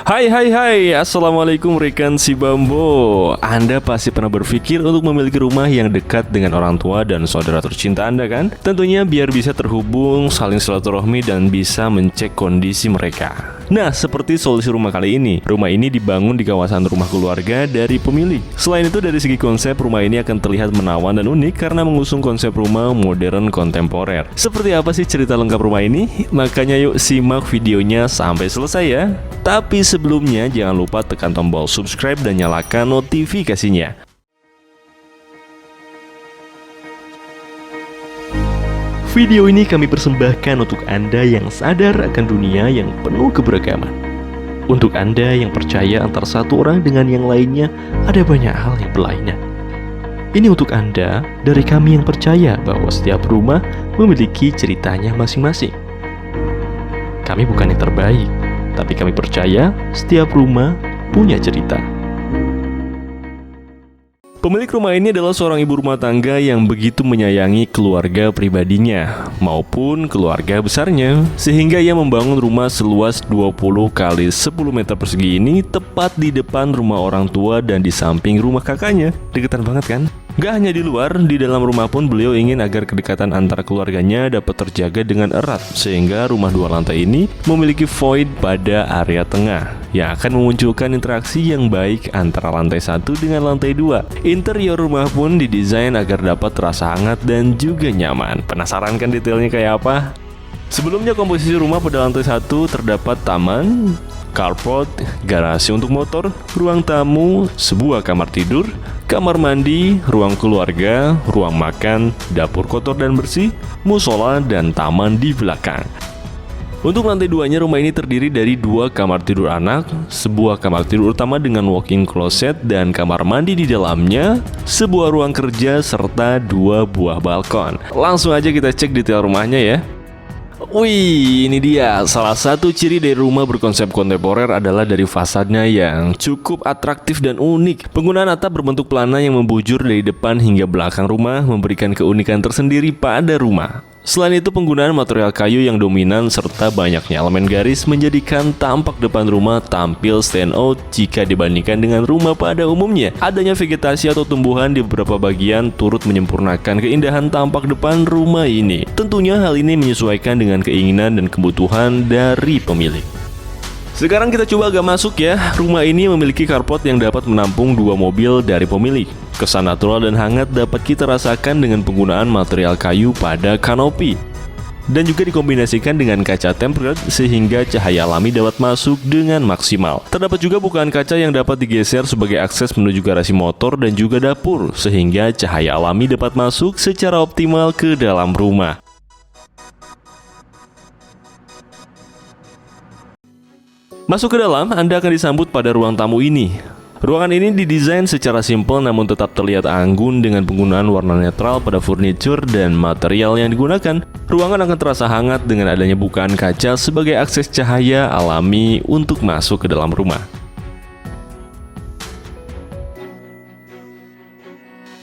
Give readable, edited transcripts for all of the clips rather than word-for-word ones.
Hai, Assalamualaikum rekan si Bambo. Anda pasti pernah berpikir untuk memiliki rumah yang dekat dengan orang tua dan saudara tercinta Anda kan? Tentunya biar bisa terhubung, saling silaturahmi dan bisa mencek kondisi mereka. Nah, seperti solusi rumah kali ini. Rumah ini dibangun di kawasan rumah keluarga dari pemilik. Selain itu, dari segi konsep, rumah ini akan terlihat menawan dan unik karena mengusung konsep rumah modern kontemporer. Seperti apa sih cerita lengkap rumah ini? Makanya yuk simak videonya sampai selesai ya. Tapi sebelumnya jangan lupa tekan tombol subscribe dan nyalakan notifikasinya. Video ini kami persembahkan untuk Anda yang sadar akan dunia yang penuh keberagaman. Untuk Anda yang percaya antara satu orang dengan yang lainnya ada banyak hal yang berlainan. Ini untuk Anda dari kami yang percaya bahwa setiap rumah memiliki ceritanya masing-masing. Kami bukan yang terbaik, tapi kami percaya setiap rumah punya cerita. Pemilik rumah ini adalah seorang ibu rumah tangga yang begitu menyayangi keluarga pribadinya maupun keluarga besarnya, sehingga ia membangun rumah seluas 20 kali 10 meter persegi ini tepat di depan rumah orang tua dan di samping rumah kakaknya. Deketan banget kan? Gak hanya di luar, di dalam rumah pun beliau ingin agar kedekatan antara keluarganya dapat terjaga dengan erat, sehingga rumah 2 lantai ini memiliki void pada area tengah yang akan memunculkan interaksi yang baik antara lantai 1 dengan lantai 2. Interior rumah pun didesain agar dapat terasa hangat dan juga nyaman. Penasaran kan detailnya kayak apa? Sebelumnya komposisi rumah pada lantai 1 terdapat taman, carport, garasi untuk motor, ruang tamu, sebuah kamar tidur, kamar mandi, ruang keluarga, ruang makan, dapur kotor dan bersih, musola, dan taman di belakang. Untuk lantai 2-nya, rumah ini terdiri dari 2 kamar tidur anak, sebuah kamar tidur utama dengan walk-in closet dan kamar mandi di dalamnya, sebuah ruang kerja, serta 2 buah balkon. Langsung aja kita cek detail rumahnya ya. Wih, ini dia. Salah satu ciri dari rumah berkonsep kontemporer adalah dari fasadnya yang cukup atraktif dan unik. Penggunaan atap berbentuk pelana yang membujur dari depan hingga belakang rumah memberikan keunikan tersendiri pada rumah. Selain itu, penggunaan material kayu yang dominan serta banyaknya elemen garis menjadikan tampak depan rumah tampil stand out jika dibandingkan dengan rumah pada umumnya. Adanya vegetasi atau tumbuhan di beberapa bagian turut menyempurnakan keindahan tampak depan rumah ini. Tentunya hal ini menyesuaikan dengan keinginan dan kebutuhan dari pemilik. Sekarang kita coba agak masuk ya. Rumah ini memiliki carport yang dapat menampung 2 mobil dari pemilik. Kesan natural dan hangat dapat kita rasakan dengan penggunaan material kayu pada kanopi. Dan juga dikombinasikan dengan kaca tempered sehingga cahaya alami dapat masuk dengan maksimal. Terdapat juga bukaan kaca yang dapat digeser sebagai akses menuju garasi motor dan juga dapur, sehingga cahaya alami dapat masuk secara optimal ke dalam rumah. Masuk ke dalam, Anda akan disambut pada ruang tamu ini. Ruangan ini didesain secara simpel namun tetap terlihat anggun dengan penggunaan warna netral pada furniture dan material yang digunakan. Ruangan akan terasa hangat dengan adanya bukaan kaca sebagai akses cahaya alami untuk masuk ke dalam rumah.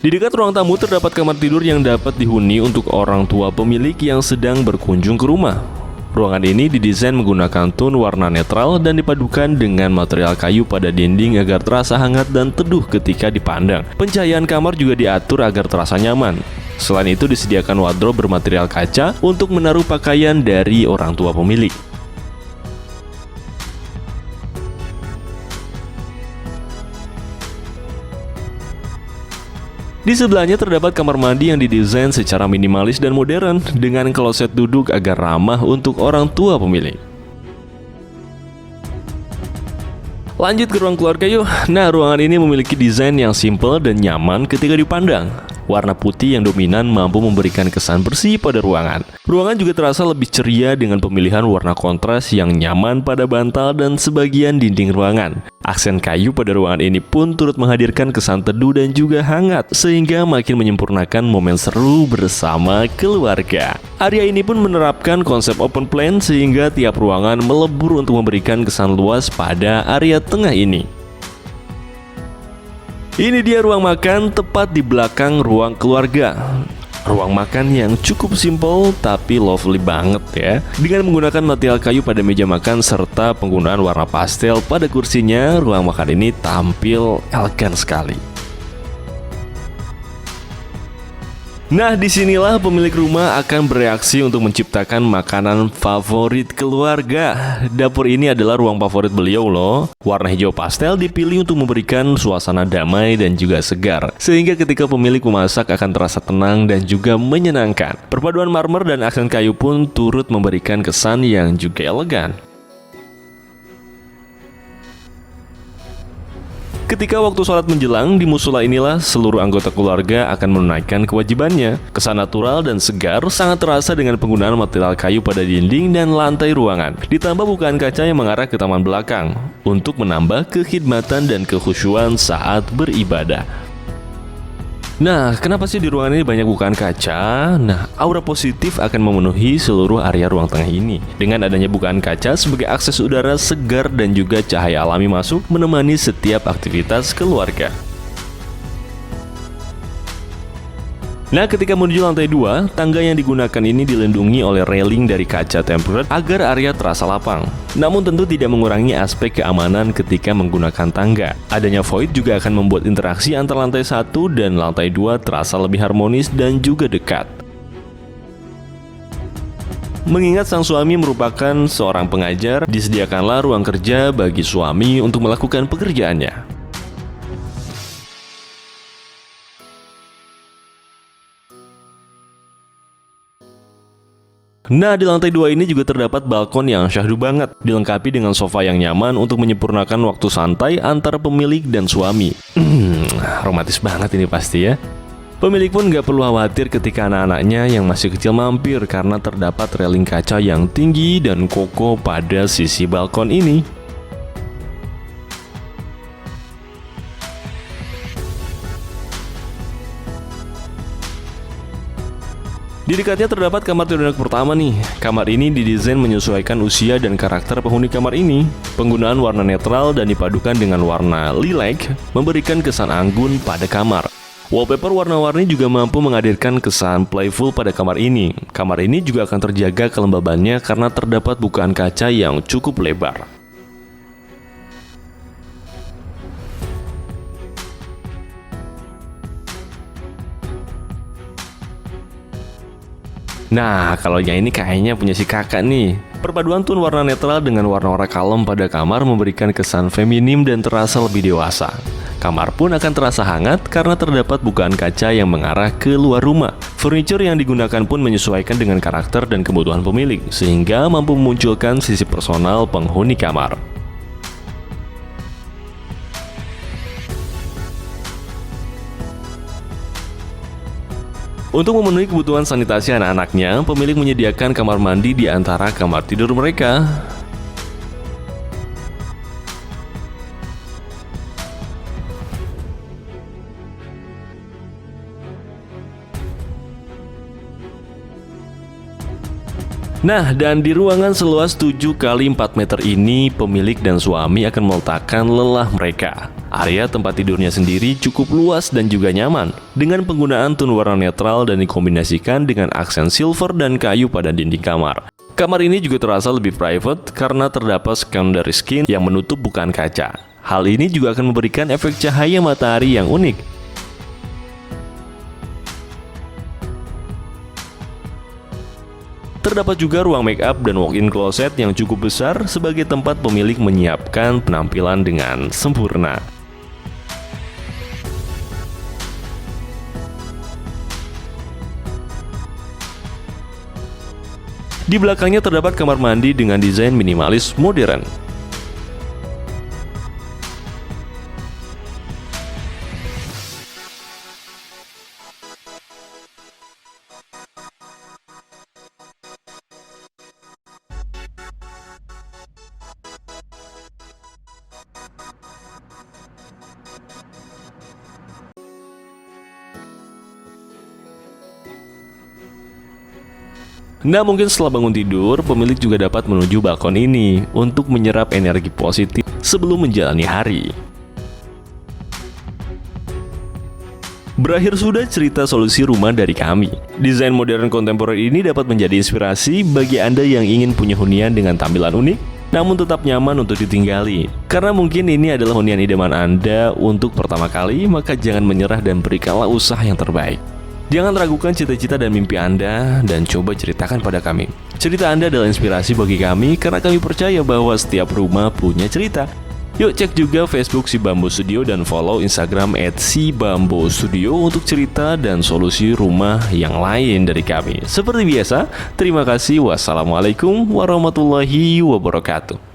Di dekat ruang tamu terdapat kamar tidur yang dapat dihuni untuk orang tua pemilik yang sedang berkunjung ke rumah. Ruangan ini didesain menggunakan tone warna netral dan dipadukan dengan material kayu pada dinding agar terasa hangat dan teduh ketika dipandang. Pencahayaan kamar juga diatur agar terasa nyaman. Selain itu, disediakan wardrobe bermaterial kaca untuk menaruh pakaian dari orang tua pemilik. Di sebelahnya terdapat kamar mandi yang didesain secara minimalis dan modern dengan kloset duduk agar ramah untuk orang tua pemilik. Lanjut ke ruang keluarga yuk. Nah, ruangan ini memiliki desain yang simple dan nyaman ketika dipandang. Warna putih yang dominan mampu memberikan kesan bersih pada ruangan. Ruangan juga terasa lebih ceria dengan pemilihan warna kontras yang nyaman pada bantal dan sebagian dinding ruangan. Aksen kayu pada ruangan ini pun turut menghadirkan kesan teduh dan juga hangat, sehingga makin menyempurnakan momen seru bersama keluarga. Area ini pun menerapkan konsep open plan sehingga tiap ruangan melebur untuk memberikan kesan luas pada area tengah ini. Ini dia ruang makan tepat di belakang ruang keluarga. Ruang makan yang cukup simpel tapi lovely banget ya. Dengan menggunakan material kayu pada meja makan serta penggunaan warna pastel pada kursinya, ruang makan ini tampil elegan sekali. Nah, disinilah pemilik rumah akan bereaksi untuk menciptakan makanan favorit keluarga. Dapur ini adalah ruang favorit beliau loh. Warna hijau pastel dipilih untuk memberikan suasana damai dan juga segar, sehingga ketika pemilik memasak akan terasa tenang dan juga menyenangkan. Perpaduan marmer dan aksen kayu pun turut memberikan kesan yang juga elegan. Ketika waktu sholat menjelang, di musola inilah seluruh anggota keluarga akan menunaikan kewajibannya. Kesan natural dan segar sangat terasa dengan penggunaan material kayu pada dinding dan lantai ruangan. Ditambah bukaan kaca yang mengarah ke taman belakang untuk menambah kekhidmatan dan kekhusyuan saat beribadah. Nah, kenapa sih di ruangan ini banyak bukaan kaca? Nah, aura positif akan memenuhi seluruh area ruang tengah ini. Dengan adanya bukaan kaca sebagai akses udara segar dan juga cahaya alami masuk menemani setiap aktivitas keluarga. Nah, ketika menuju lantai 2, tangga yang digunakan ini dilindungi oleh railing dari kaca tempered agar area terasa lapang. Namun tentu tidak mengurangi aspek keamanan ketika menggunakan tangga. Adanya void juga akan membuat interaksi antara lantai 1 dan lantai 2 terasa lebih harmonis dan juga dekat. Mengingat sang suami merupakan seorang pengajar, disediakanlah ruang kerja bagi suami untuk melakukan pekerjaannya. Nah, di lantai 2 ini juga terdapat balkon yang syahdu banget, dilengkapi dengan sofa yang nyaman untuk menyempurnakan waktu santai antara pemilik dan suami. Romantis banget ini pasti ya. Pemilik pun gak perlu khawatir ketika anak-anaknya yang masih kecil mampir karena terdapat railing kaca yang tinggi dan kokoh pada sisi balkon ini. Di dekatnya terdapat kamar tidur anak pertama nih. Kamar ini didesain menyesuaikan usia dan karakter penghuni kamar ini. Penggunaan warna netral dan dipadukan dengan warna lilac memberikan kesan anggun pada kamar. Wallpaper warna-warni juga mampu menghadirkan kesan playful pada kamar ini. Kamar ini juga akan terjaga kelembabannya karena terdapat bukaan kaca yang cukup lebar. Nah, kalau yang ini kayaknya punya si kakak nih. Perpaduan tone warna netral dengan warna-warna kalem pada kamar memberikan kesan feminim dan terasa lebih dewasa. Kamar pun akan terasa hangat karena terdapat bukaan kaca yang mengarah ke luar rumah. Furniture yang digunakan pun menyesuaikan dengan karakter dan kebutuhan pemilik, sehingga mampu memunculkan sisi personal penghuni kamar. Untuk memenuhi kebutuhan sanitasi anak-anaknya, pemilik menyediakan kamar mandi di antara kamar tidur mereka. Nah, dan di ruangan seluas 7 kali 4 meter ini, pemilik dan suami akan meletakkan lelah mereka. Area tempat tidurnya sendiri cukup luas dan juga nyaman, dengan penggunaan tone warna netral dan dikombinasikan dengan aksen silver dan kayu pada dinding kamar. Kamar ini juga terasa lebih private karena terdapat secondary skin yang menutup bukaan kaca. Hal ini juga akan memberikan efek cahaya matahari yang unik. Terdapat juga ruang make up dan walk-in closet yang cukup besar sebagai tempat pemilik menyiapkan penampilan dengan sempurna. Di belakangnya terdapat kamar mandi dengan desain minimalis modern. Nah, mungkin setelah bangun tidur, pemilik juga dapat menuju balkon ini untuk menyerap energi positif sebelum menjalani hari. Berakhir sudah cerita solusi rumah dari kami. Desain modern kontemporer ini dapat menjadi inspirasi bagi Anda yang ingin punya hunian dengan tampilan unik, namun tetap nyaman untuk ditinggali. Karena mungkin ini adalah hunian idaman Anda untuk pertama kali, maka jangan menyerah dan berikanlah usaha yang terbaik. Jangan ragukan cita-cita dan mimpi Anda dan coba ceritakan pada kami. Cerita Anda adalah inspirasi bagi kami karena kami percaya bahwa setiap rumah punya cerita. Yuk cek juga Facebook Si Bambo Studio dan follow Instagram @sibambostudio untuk cerita dan solusi rumah yang lain dari kami. Seperti biasa, terima kasih. Wassalamualaikum warahmatullahi wabarakatuh.